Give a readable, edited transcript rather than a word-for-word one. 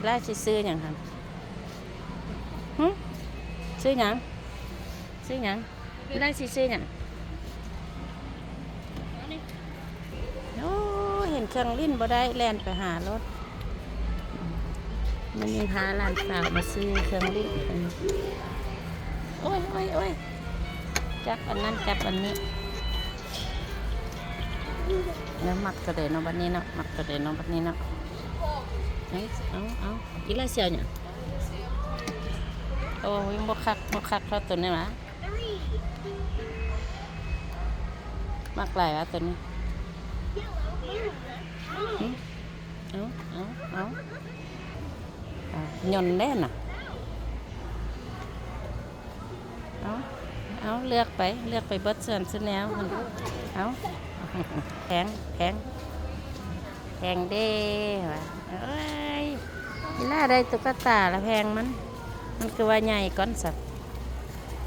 แล้วสิซื้อหยังหั่นหึซื้อหยังซื้อหยังแล้วสิซื้อหยังโอ้เห็นเครื่องลิ้นบ่ได้แล่นไปหารถมันยังหาร้านสาวมาซื้อเครื่องลิ้นกันโอ้ยโอ้ยโอ้ยจับอันนั้นจับอันนี้แล้วมักกระเด็นเอาบันนี้เนาะมักกระเด็นเอาบันนี้เนาะเอาอีลาเสียวเนี่ยโอ้ยบกคักเท่าตัวนี้หรอมักหลายวะตัวนี้เอายนต์ได้น่ะเอาเลือกไปเบิดส่วนซื้อแนวมันเอาแพงเด้ว่ะเอ้ยอีล่าได้ตุ๊กตาละแพงมันคือว่าใหญ่ก้อนสัตว์